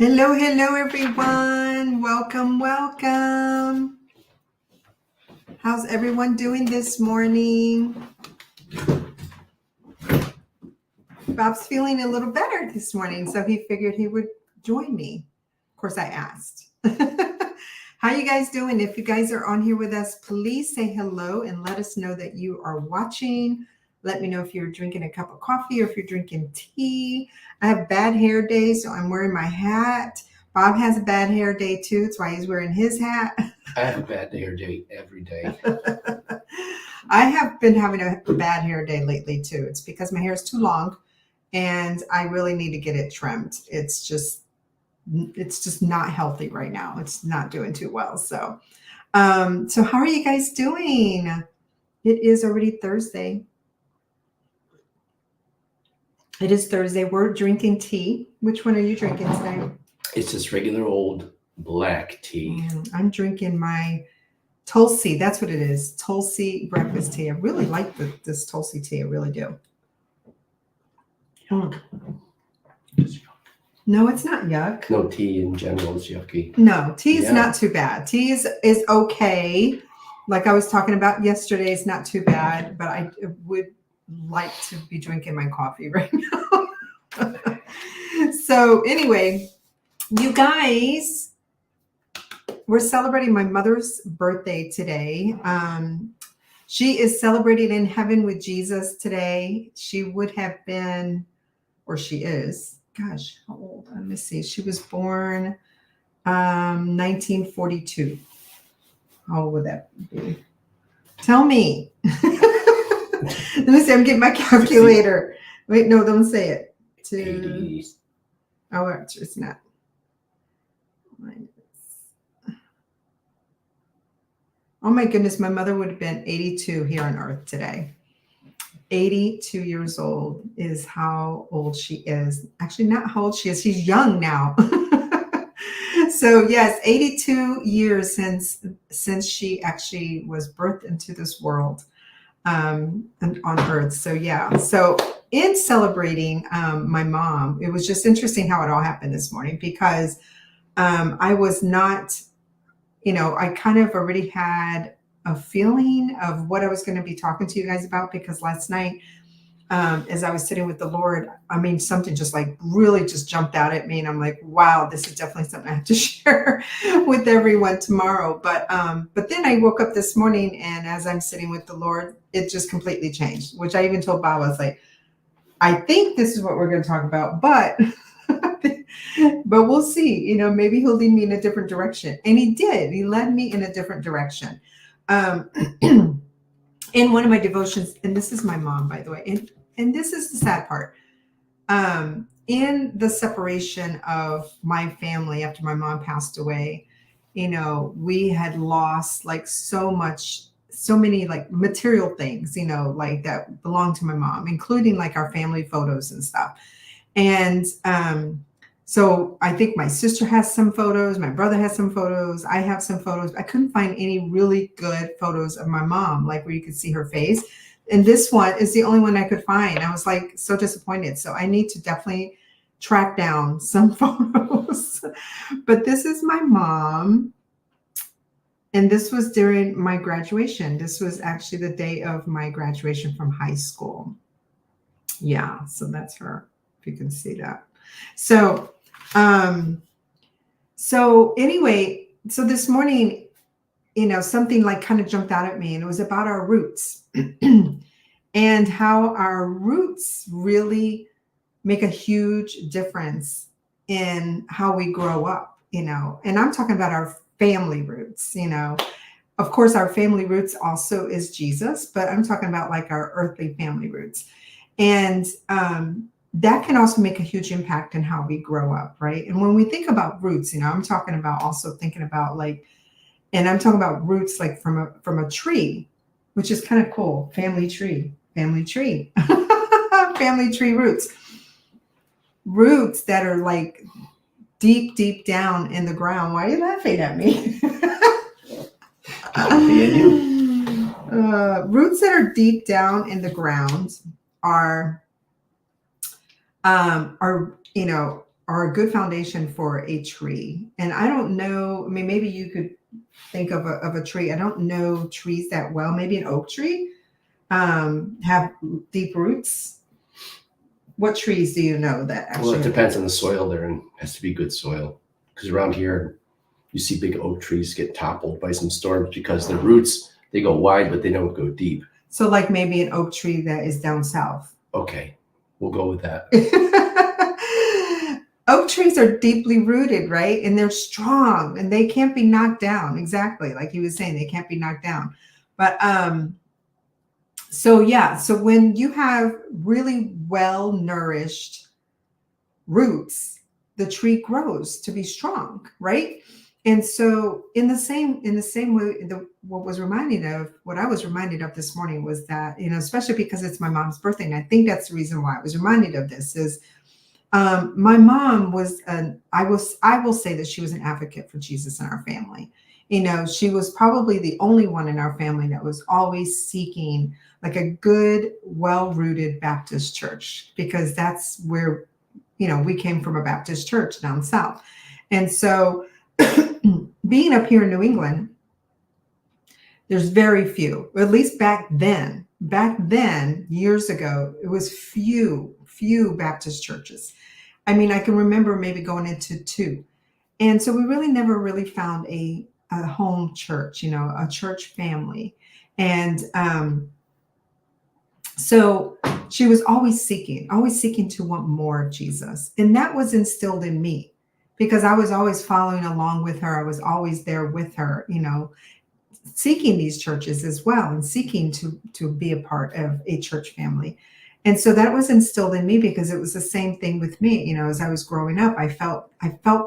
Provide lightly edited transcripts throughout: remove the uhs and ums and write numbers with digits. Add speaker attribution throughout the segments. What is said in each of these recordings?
Speaker 1: Hello, hello, everyone. Welcome, welcome. How's everyone doing this morning? Bob's feeling a little better this morning, so he figured he would join me. Of course, I asked. How you guys doing? If you guys are on here with us, please say hello and let us know that you are watching. Let me know if you're drinking a cup of coffee or if you're drinking tea. I have bad hair day, so I'm wearing my hat. Bob has a bad hair day too. That's why he's wearing his hat.
Speaker 2: I have a bad hair day every day.
Speaker 1: I have been having a bad hair day lately too. It's because my hair is too long and I really need to get it trimmed. It's just not healthy right now. It's not doing too well. So how are you guys doing? It is already Thursday. It is Thursday. We're drinking tea. Which one are you drinking today?
Speaker 2: It's just regular old black tea.
Speaker 1: I'm drinking my Tulsi. That's what it is. Tulsi breakfast tea. I really like this Tulsi tea. I really do. No, it's not yuck.
Speaker 2: No, tea in general is yucky.
Speaker 1: No, tea is not too bad. Tea is okay. Like I was talking about yesterday, it's not too bad, but I would like to be drinking my coffee right now. So anyway, you guys, we're celebrating my mother's birthday today. She is celebrating in heaven with Jesus today. She would have been, or she is, gosh, how old? Let me see. She was born 1942. How old would that be? Tell me. Let me see. I'm getting my calculator. Wait, no, don't say it. Oh, it's not. Oh my goodness, my mother would have been 82 here on earth today. 82 years old is how old she is. Actually, not how old she is. She's young now. So yes, 82 years since she actually was birthed into this world and on earth. So yeah. So in celebrating my mom, it was just interesting how it all happened this morning because I was not, I kind of already had a feeling of what I was going to be talking to you guys about because last night, as I was sitting with the Lord, something just like really just jumped out at me. And I'm like, wow, this is definitely something I have to share with everyone tomorrow. But then I woke up this morning and as I'm sitting with the Lord, it just completely changed, which I even told Bob, I was like, I think this is what we're going to talk about, but we'll see, maybe he'll lead me in a different direction. And he did. He led me in a different direction. In one of my devotions, and this is my mom, by the way, and this is the sad part. In the separation of my family after my mom passed away, we had lost like so many like material things, like that belonged to my mom, including like our family photos and stuff. And so I think my sister has some photos, my brother has some photos, I have some photos. I couldn't find any really good photos of my mom, like where you could see her face. And this one is the only one I could find. I was like so disappointed. So I need to definitely track down some photos. But this is my mom. And this was during my graduation. This was actually the day of my graduation from high school. Yeah, so that's her, if you can see that. So anyway, so this morning, something like kind of jumped out at me and it was about our roots and how our roots really make a huge difference in how we grow up, and I'm talking about our family roots, of course, our family roots also is Jesus, but I'm talking about like our earthly family roots. And, that can also make a huge impact in how we grow up, right? And when we think about roots, I'm talking about also thinking about like, and I'm talking about roots like from a tree, which is kind of cool. Family tree, family tree roots. Roots that are like deep, deep down in the ground. Why are you laughing at me? Roots that are deep down in the ground are are a good foundation for a tree. And I don't know, I mean, maybe you could think of a tree. I don't know trees that well. Maybe an oak tree have deep roots. What trees do you know that actually?
Speaker 2: Well, it depends on the soil they're in. It has to be good soil. Because around here, you see big oak trees get toppled by some storms because the roots, they go wide, but they don't go deep.
Speaker 1: So like maybe an oak tree that is down south.
Speaker 2: Okay, we'll go with that.
Speaker 1: Oak trees are deeply rooted, right? And they're strong and they can't be knocked down. Exactly. Like he was saying, they can't be knocked down. But so when you have really well nourished roots, the tree grows to be strong, right? And so in the same way, what I was reminded of this morning was that, especially because it's my mom's birthday, and I think that's the reason why I was reminded of this is my mom was I will say that she was an advocate for Jesus in our family. She was probably the only one in our family that was always seeking like a good, well-rooted Baptist church, because that's where, we came from, a Baptist church down south. And so being up here in New England, there's very few, or at least back then, years ago, it was few Baptist churches. I mean, I can remember maybe going into 2. And so we really never really found a home church, a church family. And so she was always seeking to want more of Jesus. And that was instilled in me because I was always following along with her. I was always there with her, seeking these churches as well and seeking to be a part of a church family. And so that was instilled in me because it was the same thing with me. As I was growing up, I felt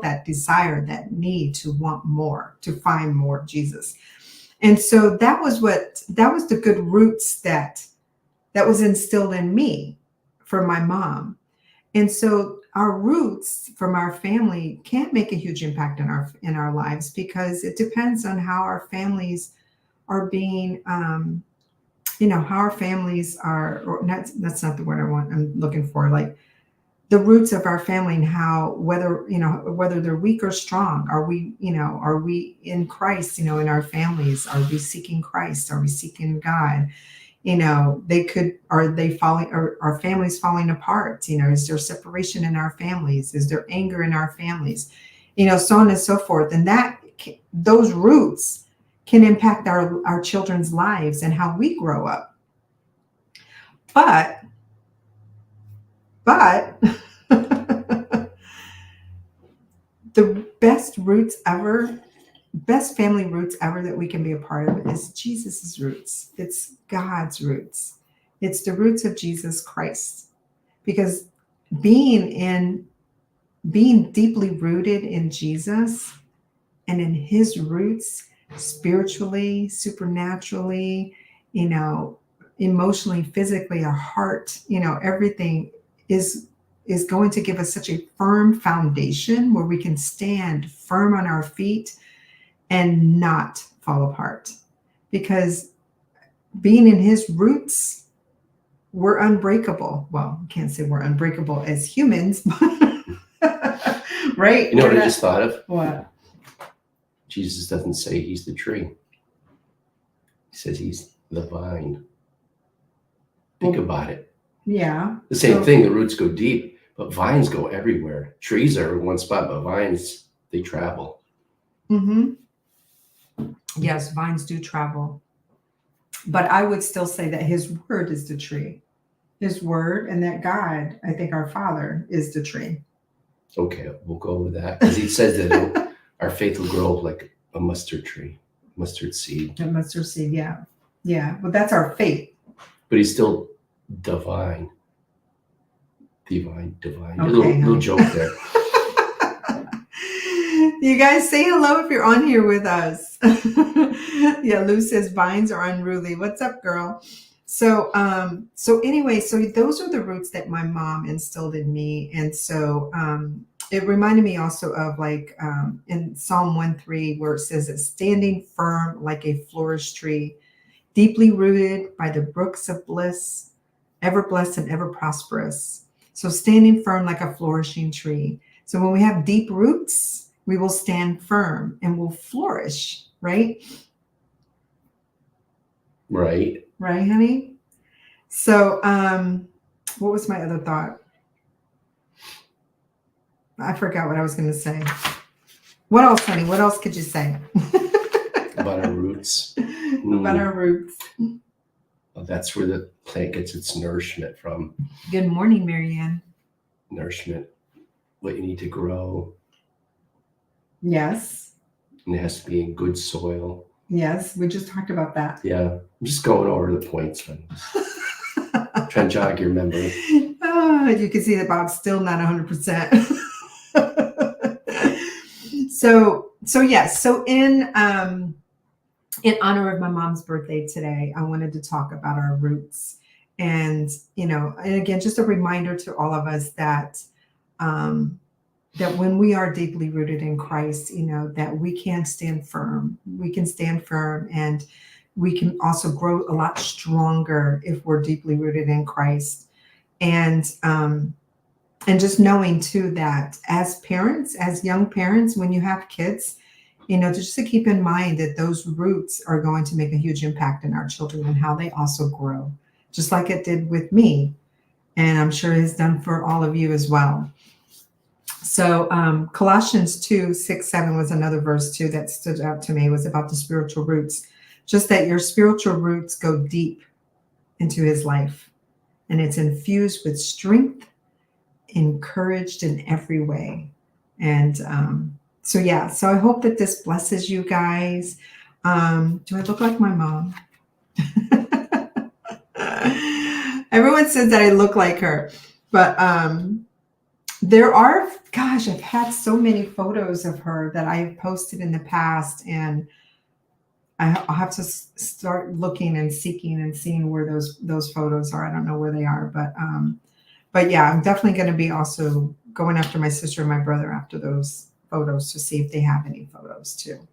Speaker 1: that desire, that need to want more, to find more of Jesus. And so that was the good roots that was instilled in me from my mom. And so our roots from our family can make a huge impact in our lives, because it depends on how our families are being, how our families are, or not, that's not the word I'm looking for, like the roots of our family, and how, whether they're weak or strong. Are we in Christ, in our families? Are we seeking Christ? Are we seeking God? Are they falling, or are families falling apart? Is there separation in our families? Is there anger in our families? So on and so forth. And those roots can impact our children's lives and how we grow up. But the best family roots ever that we can be a part of is Jesus's roots. It's God's roots. It's the roots of Jesus Christ. Because being deeply rooted in Jesus and in his roots, spiritually, supernaturally, emotionally, physically, our heart, everything is going to give us such a firm foundation where we can stand firm on our feet and not fall apart. Because being in his roots, we're unbreakable. Well, I can't say we're unbreakable as humans, right?
Speaker 2: You know what I just thought of?
Speaker 1: What?
Speaker 2: Jesus doesn't say he's the tree. He says he's the vine. Think about it.
Speaker 1: Yeah.
Speaker 2: The same thing, the roots go deep, but vines go everywhere. Trees are in one spot, but vines, they travel.
Speaker 1: Mm-hmm. Yes, vines do travel. But I would still say that his word is the tree. His word, and that God, I think our Father, is the tree.
Speaker 2: Okay, we'll go with that. Because he says that our faith will grow like a mustard tree, mustard seed.
Speaker 1: A mustard seed, yeah. Yeah, well, that's our faith.
Speaker 2: But he's still divine. Divine.
Speaker 1: Okay,
Speaker 2: little joke there.
Speaker 1: You guys say hello if you're on here with us. Yeah, Lou says vines are unruly. What's up, girl? So anyway, so those are the roots that my mom instilled in me. And so it reminded me also of like in Psalm 1:3, where it says that standing firm like a flourished tree, deeply rooted by the brooks of bliss, ever blessed and ever prosperous. So standing firm like a flourishing tree. So when we have deep roots, we will stand firm and will flourish, right?
Speaker 2: Right.
Speaker 1: Right, honey? So what was my other thought? I forgot what I was going to say. What else, honey? What else could you say?
Speaker 2: About our roots.
Speaker 1: About our roots.
Speaker 2: Well, that's where the plant gets its nourishment from.
Speaker 1: Good morning, Marianne.
Speaker 2: Nourishment, what you need to grow.
Speaker 1: Yes.
Speaker 2: And it has to be in good soil.
Speaker 1: Yes, we just talked about that.
Speaker 2: Yeah, I'm just going over the points. Trying to jog your memory.
Speaker 1: You can see that Bob's still not 100%. So yes. So in honor of my mom's birthday today, I wanted to talk about our roots, and and again, just a reminder to all of us that that when we are deeply rooted in Christ, that we can stand firm. We can stand firm, and we can also grow a lot stronger if we're deeply rooted in Christ. And just knowing too that as parents, as young parents, when you have kids, just to keep in mind that those roots are going to make a huge impact in our children and how they also grow, just like it did with me. And I'm sure it's done for all of you as well. So Colossians 2:6-7 was another verse too that stood out to me. It was about the spiritual roots, just that your spiritual roots go deep into his life, and it's infused with strength, encouraged in every way. And so I hope that this blesses you guys. Do I look like my mom? Everyone says that I look like her, but there are, gosh, I've had so many photos of her that I've posted in the past, and I'll have to start looking and seeking and seeing where those photos are. I don't know where they are, but yeah, I'm definitely going to be also going after my sister and my brother after those photos to see if they have any photos too.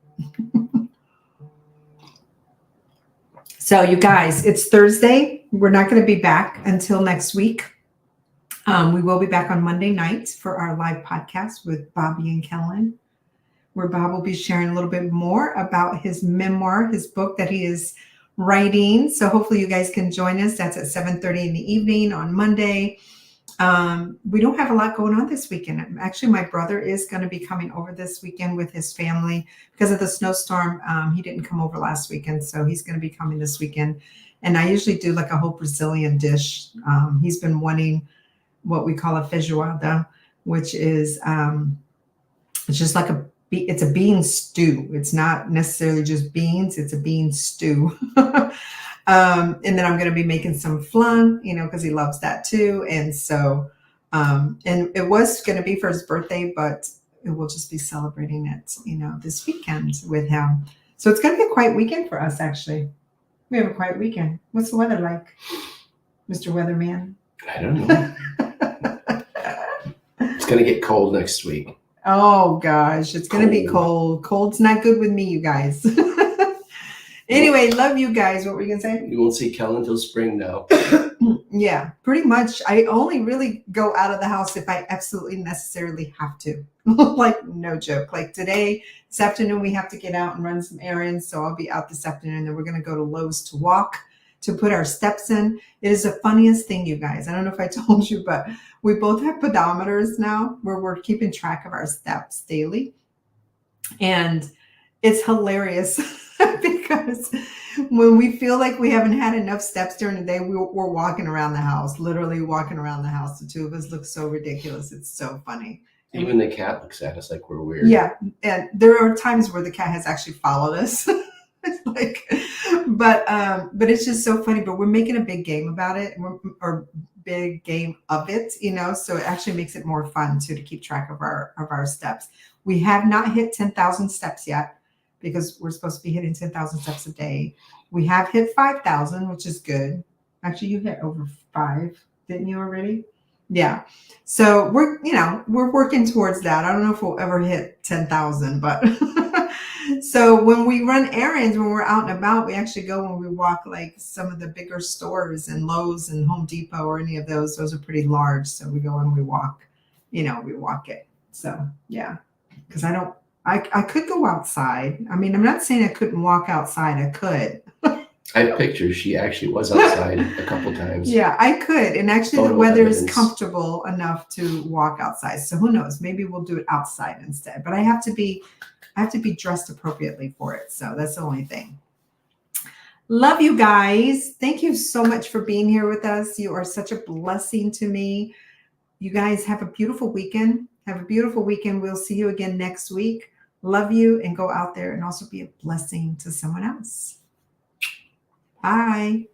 Speaker 1: So you guys, it's Thursday. We're not going to be back until next week. We will be back on Monday night for our live podcast with Bobby and Kellen, where Bob will be sharing a little bit more about his memoir, his book that he is writing. So hopefully you guys can join us. That's at 7:30 in the evening on Monday. We don't have a lot going on this weekend. Actually, my brother is going to be coming over this weekend with his family because of the snowstorm. He didn't come over last weekend, so he's going to be coming this weekend. And I usually do like a whole Brazilian dish. He's been wanting what we call a feijoada, which is it's just like it's a bean stew. It's not necessarily just beans. It's a bean stew. And then I'm going to be making some flan, because he loves that too. And so, and it was going to be for his birthday, but we'll just be celebrating it, this weekend with him. So it's going to be a quiet weekend for us, actually. We have a quiet weekend. What's the weather like, Mr. Weatherman?
Speaker 2: I don't know. It's going to get cold next week.
Speaker 1: Oh, gosh. It's going to be cold. Cold's not good with me, you guys. Anyway, love you guys. What were you going to say?
Speaker 2: You won't see Kellen until spring now.
Speaker 1: Yeah, pretty much. I only really go out of the house if I absolutely necessarily have to. Like, no joke. Like this afternoon, we have to get out and run some errands. So I'll be out this afternoon. Then we're going to go to Lowe's to walk, to put our steps in. It is the funniest thing, you guys. I don't know if I told you, but we both have pedometers now where we're keeping track of our steps daily. And it's hilarious because when we feel like we haven't had enough steps during the day, we're walking around the house, literally walking around the house. The two of us look so ridiculous. It's so funny.
Speaker 2: Even the cat looks at us like we're weird.
Speaker 1: Yeah. And there are times where the cat has actually followed us. But it's just so funny. But we're making a big game about it, or big game of it, so it actually makes it more fun too, to keep track of our steps. We have not hit 10,000 steps yet, because we're supposed to be hitting 10,000 steps a day. We have hit 5,000, which is good. Actually, you hit over 5, didn't you already? Yeah. So we're working towards that. I don't know if we'll ever hit 10,000, but so when we run errands, when we're out and about, we actually go when we walk like some of the bigger stores and Lowe's and Home Depot or any of those. Those are pretty large. So we go and we walk, we walk it. So yeah, because I could go outside. I mean, I'm not saying I couldn't walk outside. I could.
Speaker 2: I have pictures. She actually was outside a couple times.
Speaker 1: Yeah, I could. And actually, the
Speaker 2: Photo
Speaker 1: weather is
Speaker 2: evidence.
Speaker 1: comfortable enough to walk outside. So who knows? Maybe we'll do it outside instead. But I have to be dressed appropriately for it. So that's the only thing. Love you guys. Thank you so much for being here with us. You are such a blessing to me. You guys have a beautiful weekend. Have a beautiful weekend. We'll see you again next week. Love you, and go out there and also be a blessing to someone else. Bye.